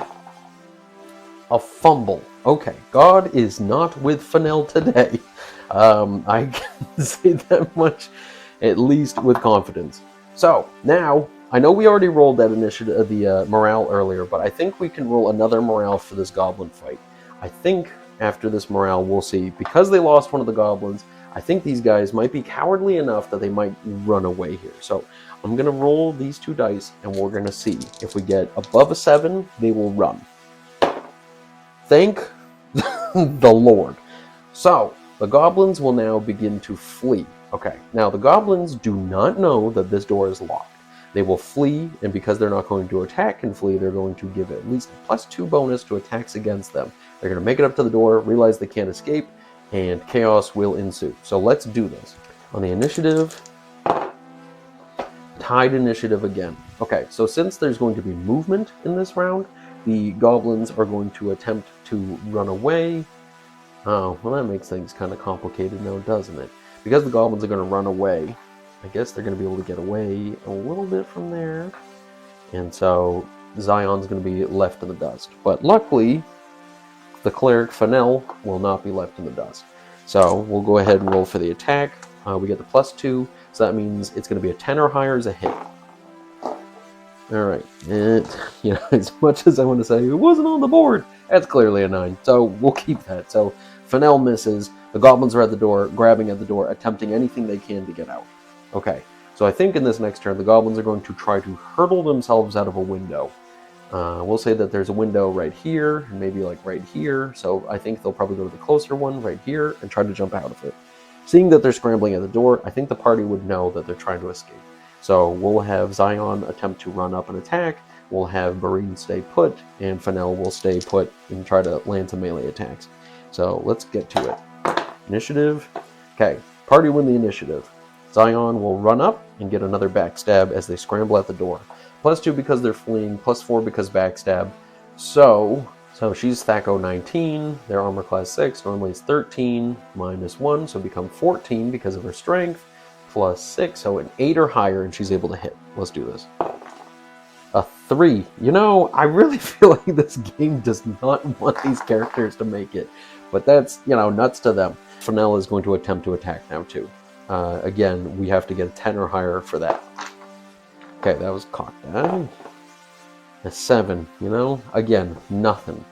A fumble. Okay, God is not with Fennel today. I can say that much, at least with confidence. So, now, I know we already rolled that initiative, the morale earlier, but I think we can roll another morale for this goblin fight. I think after this morale, we'll see. Because they lost one of the goblins, I think these guys might be cowardly enough that they might run away here. So I'm going to roll these 2 dice, and we're going to see. If we get above a 7, they will run. Thank the Lord. So the goblins will now begin to flee. Okay, now the goblins do not know that this door is locked. They will flee, and because they're not going to attack and flee, they're going to give at least a +2 bonus to attacks against them. They're going to make it up to the door, realize they can't escape, and chaos will ensue. So let's do this. On the initiative, tied initiative again. Okay, so since there's going to be movement in this round, the goblins are going to attempt to run away. Oh, well, that makes things kind of complicated now, doesn't it? Because the goblins are going to run away, I guess they're going to be able to get away a little bit from there. And so Zion's going to be left in the dust. But luckily, the cleric Fennel will not be left in the dust. So we'll go ahead and roll for the attack. We get the +2, so that means it's going to be a 10 or higher as a hit. Alright, as much as I want to say it wasn't on the board, that's clearly a 9, so we'll keep that. So Fennel misses, the goblins are at the door, grabbing at the door, attempting anything they can to get out. Okay, so I think in this next turn, the goblins are going to try to hurtle themselves out of a window. We'll say that there's a window right here, and maybe like right here, so I think they'll probably go to the closer one right here and try to jump out of it. Seeing that they're scrambling at the door, I think the party would know that they're trying to escape. So we'll have Zion attempt to run up and attack, we'll have Marine stay put, and Fennel will stay put and try to land some melee attacks. So let's get to it. Initiative. Okay, party win the initiative. Zion will run up and get another backstab as they scramble out the door. +2 because they're fleeing, +4 because backstab. So she's Thaco 19, their armor class 6, normally it's 13, -1, so become 14 because of her strength, +6, so an 8 or higher, and she's able to hit. Let's do this. A 3. You know, I really feel like this game does not want these characters to make it, but that's, you know, nuts to them. Fennel is going to attempt to attack now too. Again, we have to get a 10 or higher for that. Okay, that was cocked down. A 7, you know? Again, nothing.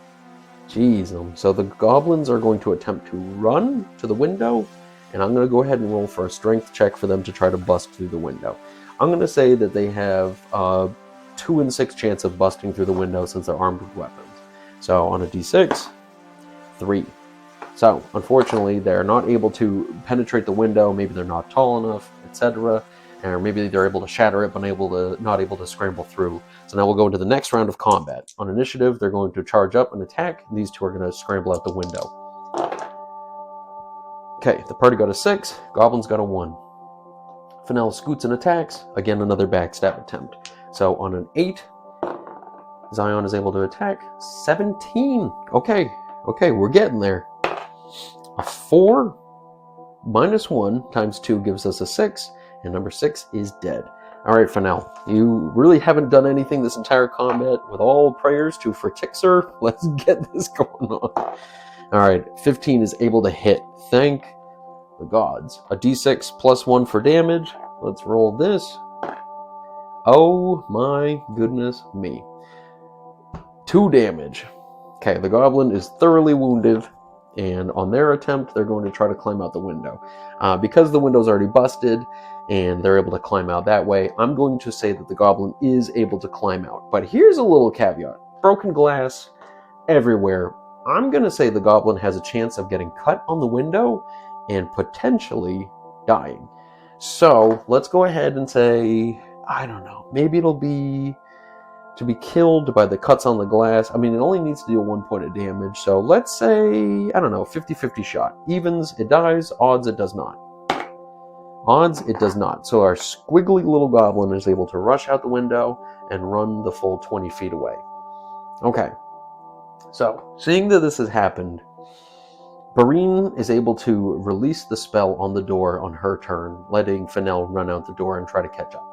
Jeez. So the goblins are going to attempt to run to the window, and I'm going to go ahead and roll for a strength check for them to try to bust through the window. I'm going to say that they have 2 in 6 chance of busting through the window since they're armed with weapons. So on a d6, 3. So, unfortunately, they're not able to penetrate the window. Maybe they're not tall enough, etc. Or maybe they're able to shatter it, but not able to scramble through. So now we'll go into the next round of combat. On initiative, they're going to charge up and attack. These two are going to scramble out the window. Okay, the party got a 6. Goblins got a 1. Fennel scoots and attacks. Again, another backstab attempt. So on an 8, Zion is able to attack. 17. Okay, we're getting there. A 4 -1 times 2 gives us a 6, and number 6 is dead. All right, Fennel, you really haven't done anything this entire combat. With all prayers to Fertixer, let's get this going on. All right, 15 is able to hit. Thank the gods. A d6 +1 for damage. Let's roll this. Oh my goodness me. 2 damage. Okay, the goblin is thoroughly wounded, and on their attempt, they're going to try to climb out the window. Because the window's already busted, and they're able to climb out that way, I'm going to say that the goblin is able to climb out. But here's a little caveat. Broken glass everywhere. I'm going to say the goblin has a chance of getting cut on the window and potentially dying. So let's go ahead and say, I don't know, maybe it'll be to be killed by the cuts on the glass. I mean, it only needs to deal 1 point of damage, so let's say, I don't know, 50-50 shot. Evens, it dies. Odds, it does not. Odds, it does not. So our squiggly little goblin is able to rush out the window and run the full 20 feet away. Okay, so seeing that this has happened, Barine is able to release the spell on the door on her turn, letting Fennel run out the door and try to catch up.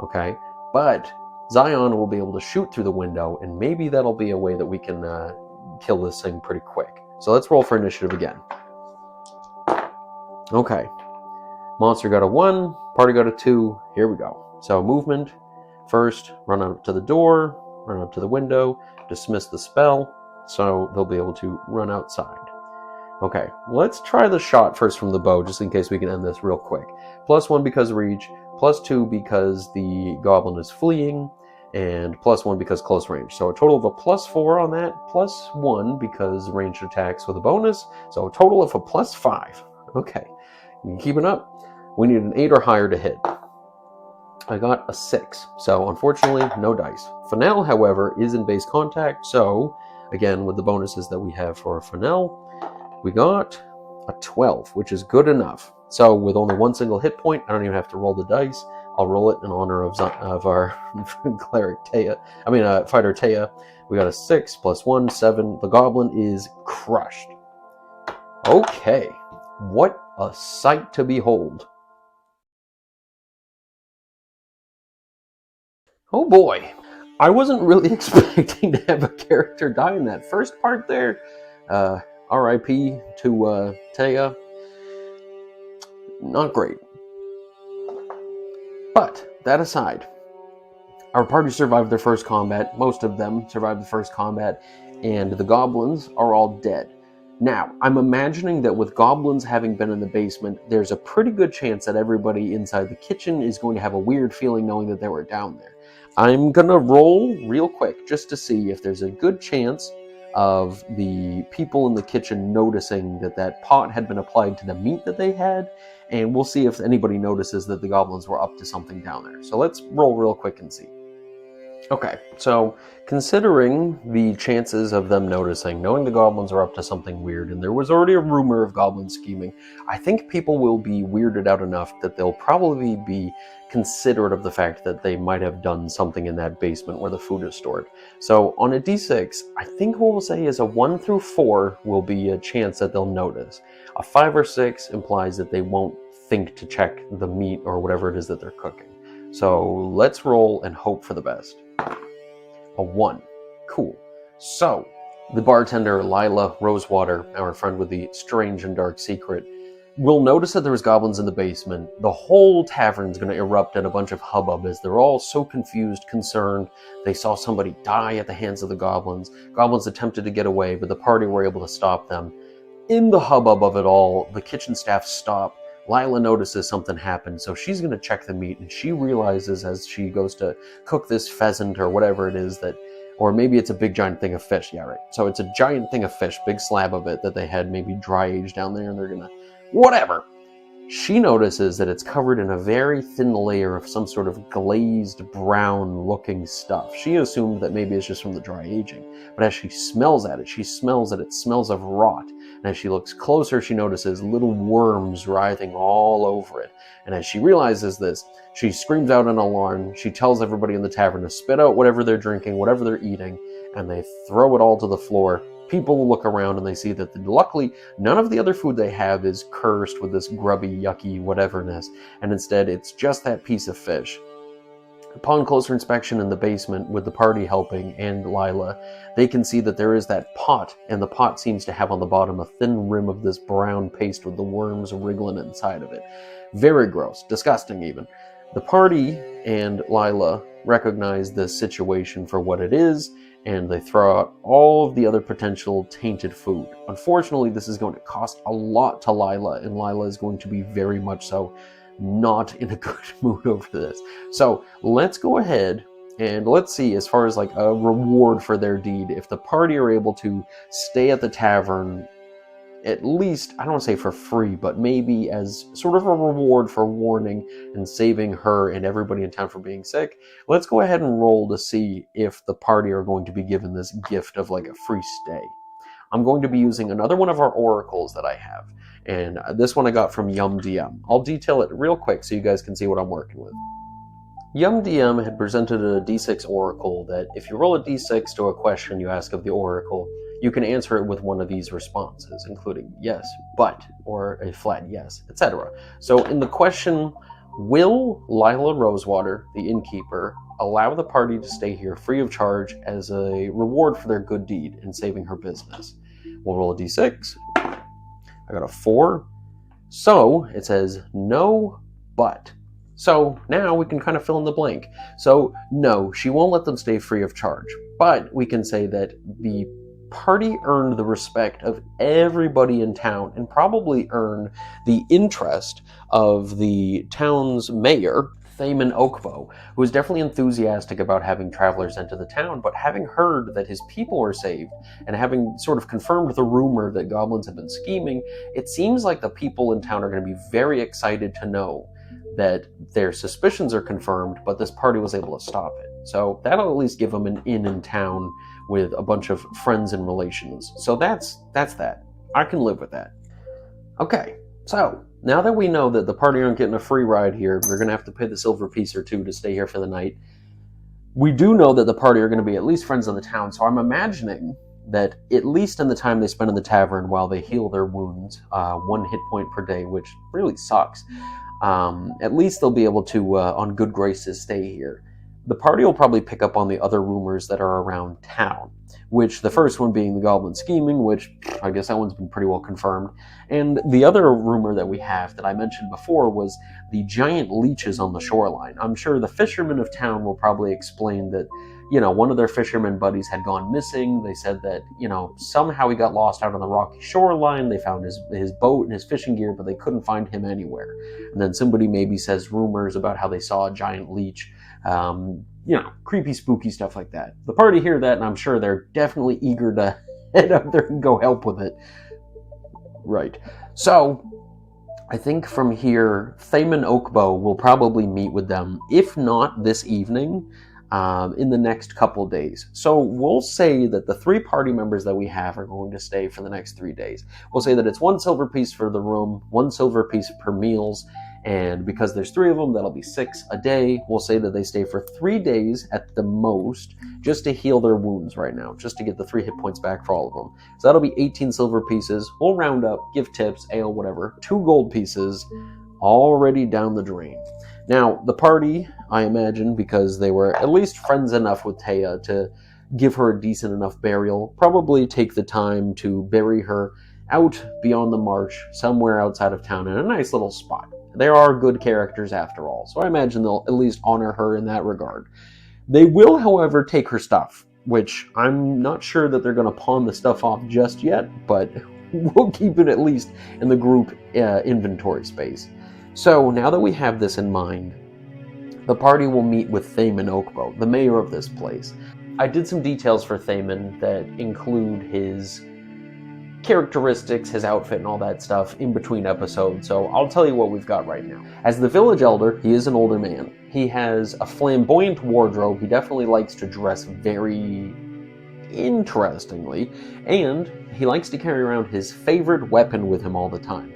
Okay, but Zion will be able to shoot through the window, and maybe that'll be a way that we can kill this thing pretty quick. So let's roll for initiative again. Okay, monster got a 1, party got a 2. Here we go. So movement first, run up to the door, run up to the window, dismiss the spell, so they'll be able to run outside. Okay, let's try the shot first from the bow, just in case we can end this real quick. +1 because reach, +2 because the goblin is fleeing, and +1 because close range. So a total of a +4 on that, +1 because ranged attacks with a bonus, so a total of a +5. Okay, you keeping up? We need an 8 or higher to hit. I got a 6, so unfortunately, no dice. Fennel, however, is in base contact, so again, with the bonuses that we have for Fennel, we got a 12, which is good enough. So with only 1 single hit point, I don't even have to roll the dice. I'll roll it in honor of our cleric Taya. Fighter Taya. We got a 6 +1, 7. The goblin is crushed. Okay, what a sight to behold. Oh boy, I wasn't really expecting to have a character die in that first part there. R.I.P. to Taya. Not great. But, that aside, our party survived their first combat. Most of them survived the first combat, and the goblins are all dead. Now, I'm imagining that with goblins having been in the basement, there's a pretty good chance that everybody inside the kitchen is going to have a weird feeling knowing that they were down there. I'm gonna roll real quick just to see if there's a good chance of the people in the kitchen noticing that that pot had been applied to the meat that they had, and we'll see if anybody notices that the goblins were up to something down there. So let's roll real quick and see. Okay, so considering the chances of them noticing, knowing the goblins are up to something weird, and there was already a rumor of goblins scheming, I think people will be weirded out enough that they'll probably be considerate of the fact that they might have done something in that basement where the food is stored. So on a d6, I think what we'll say is a 1 through 4 will be a chance that they'll notice. A 5 or 6 implies that they won't think to check the meat or whatever it is that they're cooking. So let's roll and hope for the best. A 1. Cool. So, the bartender, Lila Rosewater, our friend with the strange and dark secret, will notice that there's goblins in the basement. The whole tavern's going to erupt in a bunch of hubbub as they're all so confused, concerned. They saw somebody die at the hands of the goblins. Goblins attempted to get away, but the party were able to stop them. In the hubbub of it all, the kitchen staff stop. Lila notices something happened, so she's going to check the meat, and she realizes as she goes to cook this pheasant or whatever it is that, or maybe it's a big giant thing of fish, yeah, right. So it's a giant thing of fish, big slab of it that they had maybe dry aged down there, and they're going to, whatever. She notices that it's covered in a very thin layer of some sort of glazed brown looking stuff. She assumed that maybe it's just from the dry aging, but as she smells at it, she smells that it smells of rot. And as she looks closer, she notices little worms writhing all over it. And as she realizes this, she screams out in alarm. She tells everybody in the tavern to spit out whatever they're drinking, whatever they're eating, and they throw it all to the floor. People look around and they see that luckily none of the other food they have is cursed with this grubby, yucky whateverness, and instead it's just that piece of fish. Upon closer inspection in the basement with the party helping and Lila, they can see that there is that pot, and the pot seems to have on the bottom a thin rim of this brown paste with the worms wriggling inside of it. Very gross, disgusting even. The party and Lila recognize this situation for what it is, and they throw out all of the other potential tainted food. Unfortunately, this is going to cost a lot to Lila, and Lila is going to be very much so not in a good mood over this. So let's go ahead and let's see, as far as like a reward for their deed, if the party are able to stay at the tavern at least, I don't want to say for free, but maybe as sort of a reward for warning and saving her and everybody in town from being sick. Let's go ahead and roll to see if the party are going to be given this gift of like a free stay. I'm going to be using another one of our oracles that I have, and this one I got from Yum DM. I'll detail it real quick so you guys can see what I'm working with. Yum DM had presented a d6 oracle that if you roll a d6 to a question you ask of the oracle, you can answer it with one of these responses, including yes, but, or a flat yes, etc. So in the question, will Lila Rosewater, the innkeeper, allow the party to stay here free of charge as a reward for their good deed in saving her business? We'll roll a d6. I got a 4. So it says no, but. So now we can kind of fill in the blank. So no, she won't let them stay free of charge, but we can say that the party earned the respect of everybody in town and probably earned the interest of the town's mayor, Thaman Oakbow, who is definitely enthusiastic about having travelers into the town, but having heard that his people were saved and having sort of confirmed the rumor that goblins have been scheming, it seems like the people in town are going to be very excited to know that their suspicions are confirmed, but this party was able to stop it. So that'll at least give them an inn in town with a bunch of friends and relations. So that's that. I can live with that. Okay, so now that we know that the party aren't getting a free ride here, they're going to have to pay the silver piece or two to stay here for the night. We do know that the party are going to be at least friends of the town, so I'm imagining that at least in the time they spend in the tavern while they heal their wounds, 1 hit point per day, which really sucks, at least they'll be able to, on good graces, stay here. The party will probably pick up on the other rumors that are around town, which the first one being the goblin scheming, which I guess that one's been pretty well confirmed. And the other rumor that we have that I mentioned before was the giant leeches on the shoreline. I'm sure the fishermen of town will probably explain that, one of their fisherman buddies had gone missing. They said that, somehow he got lost out on the rocky shoreline. They found his boat and his fishing gear, but they couldn't find him anywhere. And then somebody maybe says rumors about how they saw a giant leech. Creepy, spooky stuff like that. The party hear that, and I'm sure they're definitely eager to head up there and go help with it. Right. So, I think from here, Thaman Oakbow will probably meet with them, if not this evening, in the next couple days. So we'll say that the 3 party members that we have are going to stay for the next 3 days. We'll say that it's 1 silver piece for the room, 1 silver piece per meals, and because there's 3 of them, that'll be 6 a day. We'll say that they stay for 3 days at the most, just to heal their wounds right now, just to get the 3 hit points back for all of them. So that'll be 18 silver pieces. We'll round up, give tips, ale, whatever. 2 gold pieces, already down the drain. Now, the party, I imagine, because they were at least friends enough with Taya to give her a decent enough burial, probably take the time to bury her out beyond the marsh, somewhere outside of town in a nice little spot. There are good characters after all, so I imagine they'll at least honor her in that regard. They will, however, take her stuff, which I'm not sure that they're going to pawn the stuff off just yet, but we'll keep it at least in the group inventory space. So now that we have this in mind, the party will meet with Thaman Oakbow, the mayor of this place. I did some details for Thaman that include his characteristics, his outfit, and all that stuff in between episodes, so I'll tell you what we've got right now. As the village elder, he is an older man. He has a flamboyant wardrobe. He definitely likes to dress very interestingly, and he likes to carry around his favorite weapon with him all the time.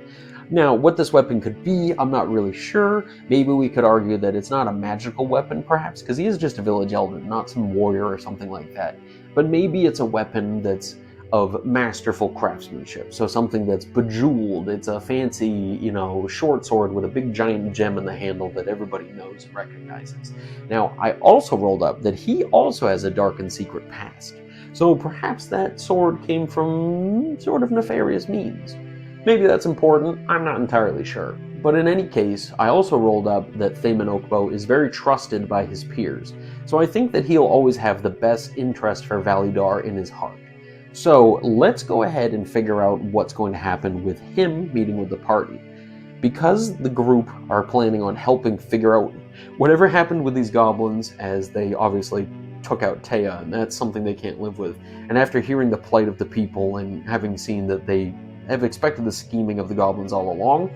Now, what this weapon could be, I'm not really sure. Maybe we could argue that it's not a magical weapon, perhaps, because he is just a village elder, not some warrior or something like that. But maybe it's a weapon that's of masterful craftsmanship, so something that's bejeweled. It's a fancy, short sword with a big giant gem in the handle that everybody knows and recognizes. Now, I also rolled up that he also has a dark and secret past, so perhaps that sword came from sort of nefarious means. Maybe that's important, I'm not entirely sure. But in any case, I also rolled up that Thaman Oakbow is very trusted by his peers, so I think that he'll always have the best interest for Validar in his heart. So let's go ahead and figure out what's going to happen with him meeting with the party. Because the group are planning on helping figure out whatever happened with these goblins, as they obviously took out Taya, and that's something they can't live with. And after hearing the plight of the people and having seen that they have expected the scheming of the goblins all along,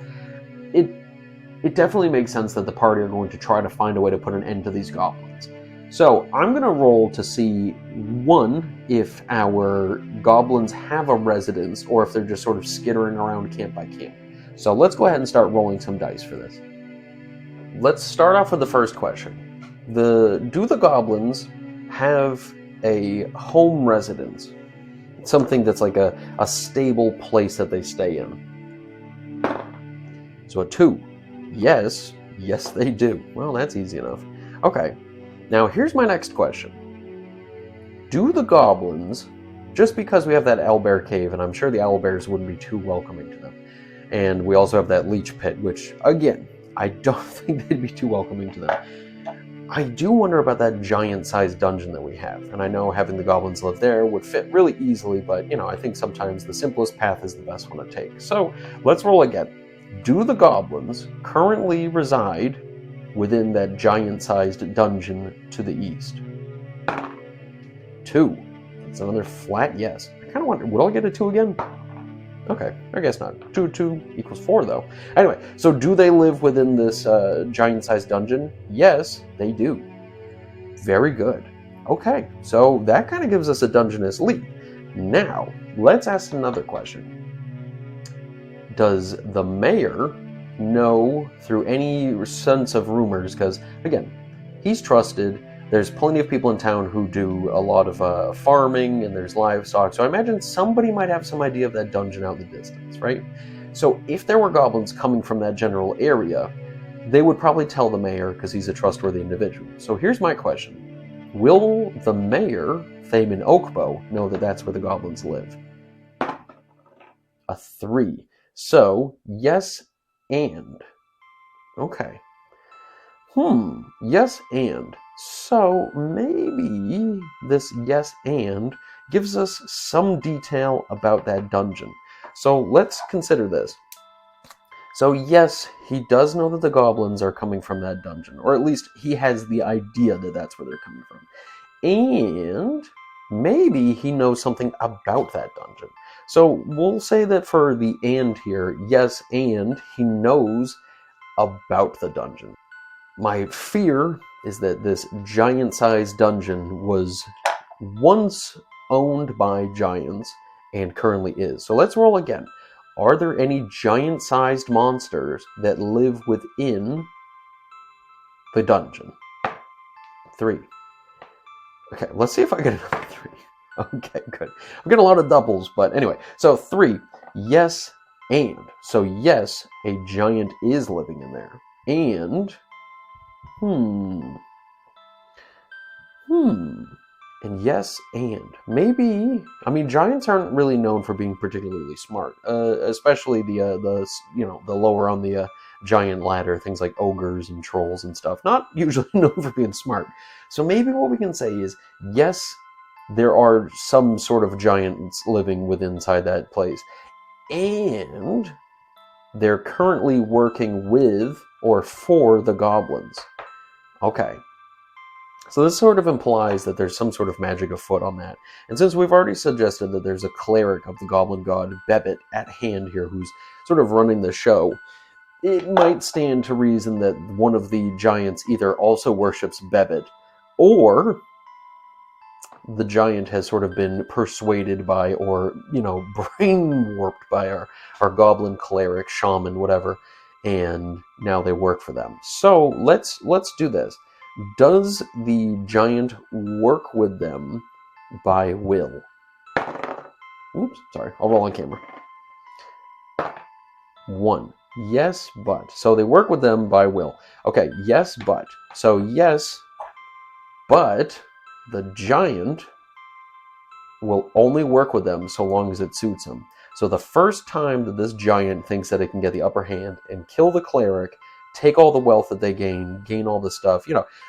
it definitely makes sense that the party are going to try to find a way to put an end to these goblins. So I'm going to roll to see, 1, if our goblins have a residence, or if they're just sort of skittering around camp by camp. So let's go ahead and start rolling some dice for this. Let's start off with the first question. Do the goblins have a home residence? Something that's like a stable place that they stay in. So a 2. Yes they do. Well, that's easy enough. Okay, now here's my next question. Do the goblins, just because we have that owlbear cave, and I'm sure the owlbears wouldn't be too welcoming to them, and we also have that leech pit, which, again, I don't think they'd be too welcoming to them. I do wonder about that giant-sized dungeon that we have, and I know having the goblins live there would fit really easily, but, I think sometimes the simplest path is the best one to take. So, let's roll again. Do the goblins currently reside within that giant-sized dungeon to the east? 2. That's another flat yes. I kind of wonder, would I get a 2 again? Okay, I guess not. 2 equals 4, though. Anyway, so do they live within this giant-sized dungeon? Yes, they do. Very good. Okay, so that kind of gives us a Dungeness lead. Now, let's ask another question. Does the mayor know through any sense of rumors, because, again, he's trusted. There's plenty of people in town who do a lot of farming, and there's livestock, so I imagine somebody might have some idea of that dungeon out in the distance, right? So if there were goblins coming from that general area, they would probably tell the mayor, because he's a trustworthy individual. So here's my question. Will the mayor, Thaman Oakbow, know that that's where the goblins live? A 3. So, yes and. Okay. Yes and. So maybe this yes and gives us some detail about that dungeon. So let's consider this. So yes, he does know that the goblins are coming from that dungeon, or at least he has the idea that that's where they're coming from. And maybe he knows something about that dungeon. So we'll say that for the and here, he knows about the dungeon. My fear is that this giant-sized dungeon was once owned by giants and currently is. So let's roll again. Are there any giant-sized monsters that live within the dungeon? 3. Okay, let's see if I get another 3. Okay, good. I'm getting a lot of doubles, but anyway. So 3, yes, and. So yes, a giant is living in there. And, and yes, and. Maybe, I mean, giants aren't really known for being particularly smart, especially the lower on the giant ladder, things like ogres and trolls and stuff. Not usually known for being smart. So maybe what we can say is, yes, there are some sort of giants living within inside that place. And they're currently working with or for the goblins. Okay. So this sort of implies that there's some sort of magic afoot on that. And since we've already suggested that there's a cleric of the goblin god Bebet at hand here who's sort of running the show, it might stand to reason that one of the giants either also worships Bebet, or the giant has sort of been persuaded by, or, brain warped by our goblin cleric, shaman, whatever, and now they work for them. So let's do this. Does the giant work with them by will? Oops, sorry, I'll roll on camera. 1. Yes, but. So they work with them by will. Okay, yes, but. So yes, but the giant will only work with them so long as it suits him. So the first time that this giant thinks that it can get the upper hand and kill the cleric, take all the wealth that they gain all the stuff,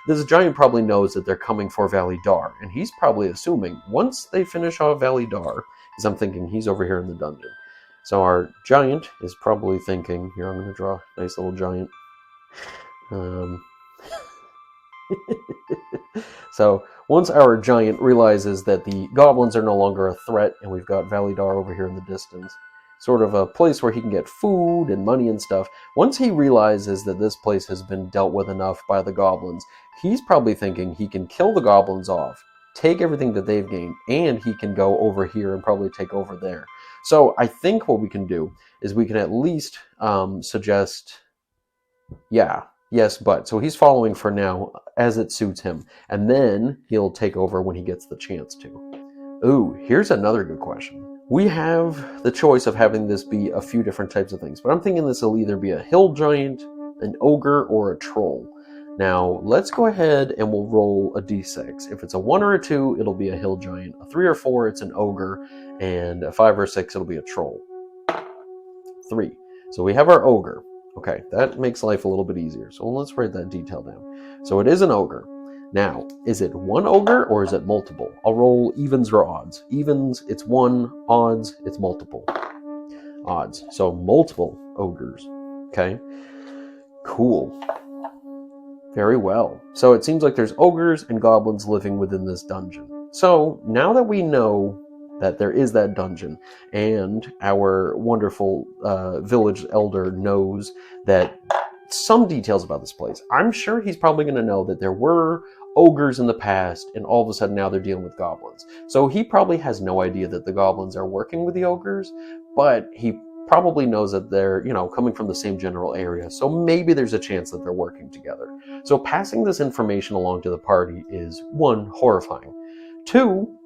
this giant probably knows that they're coming for Validar, and he's probably assuming once they finish off Validar, because I'm thinking he's over here in the dungeon. So our giant is probably thinking, here, I'm going to draw a nice little giant. So once our giant realizes that the goblins are no longer a threat, and we've got Validar over here in the distance, sort of a place where he can get food and money and stuff, once he realizes that this place has been dealt with enough by the goblins, he's probably thinking he can kill the goblins off, take everything that they've gained, and he can go over here and probably take over there. So I think what we can do is we can at least suggest, yes, but. So he's following for now as it suits him, and then he'll take over when he gets the chance to. Ooh, here's another good question. We have the choice of having this be a few different types of things, but I'm thinking this will either be a hill giant, an ogre, or a troll. Now, let's go ahead and we'll roll a d6. If it's a 1 or a 2, it'll be a hill giant. A 3 or 4, it's an ogre. And a 5 or 6, it'll be a troll. 3. So we have our ogre. Okay, that makes life a little bit easier. So let's write that detail down. So it is an ogre. Now, is it one ogre or is it multiple? I'll roll evens or odds. Evens, it's 1. Odds, it's multiple. Odds. So multiple ogres. Okay, cool. Very well. So it seems like there's ogres and goblins living within this dungeon. So now that we know that there is that dungeon, and our wonderful village elder knows that some details about this place, I'm sure he's probably going to know that there were ogres in the past, and all of a sudden now they're dealing with goblins. So he probably has no idea that the goblins are working with the ogres, but he probably knows that they're, coming from the same general area. So maybe there's a chance that they're working together. So passing this information along to the party is, 1, horrifying. 2,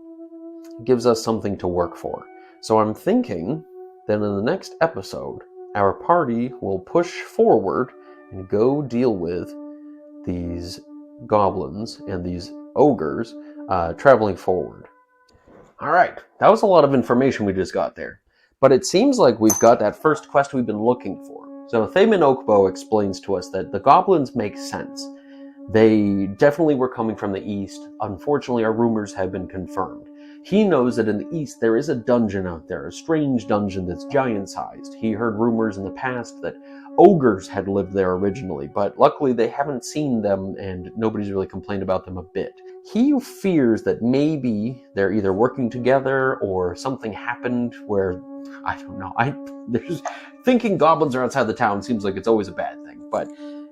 gives us something to work for. So I'm thinking that in the next episode, our party will push forward and go deal with these goblins and these ogres traveling forward. All right, that was a lot of information we just got there. But it seems like we've got that first quest we've been looking for. So Thaman Oakbow explains to us that the goblins make sense. They definitely were coming from the east. Unfortunately, our rumors have been confirmed. He knows that in the east there is a dungeon out there, a strange dungeon that's giant-sized. He heard rumors in the past that ogres had lived there originally, but luckily they haven't seen them and nobody's really complained about them a bit. He fears that maybe they're either working together or something happened where, I don't know, thinking goblins are outside the town seems like it's always a bad thing, but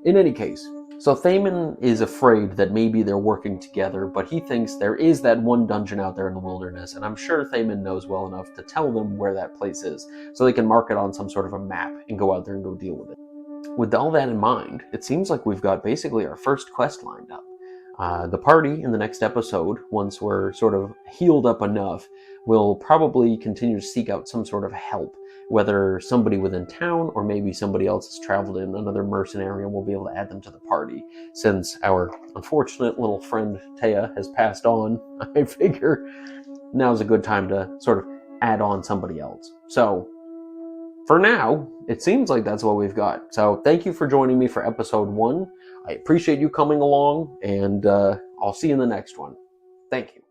in any case, So Thaman is afraid that maybe they're working together, but he thinks there is that one dungeon out there in the wilderness, and I'm sure Thaman knows well enough to tell them where that place is, so they can mark it on some sort of a map and go out there and go deal with it. With all that in mind, it seems like we've got basically our first quest lined up. The party in the next episode, once we're sort of healed up enough, will probably continue to seek out some sort of help, whether somebody within town or maybe somebody else has traveled in, another mercenary, and we'll be able to add them to the party. Since our unfortunate little friend Taya has passed on, I figure now's a good time to sort of add on somebody else. So for now, it seems like that's what we've got. So thank you for joining me for episode 1. I appreciate you coming along, and I'll see you in the next one. Thank you.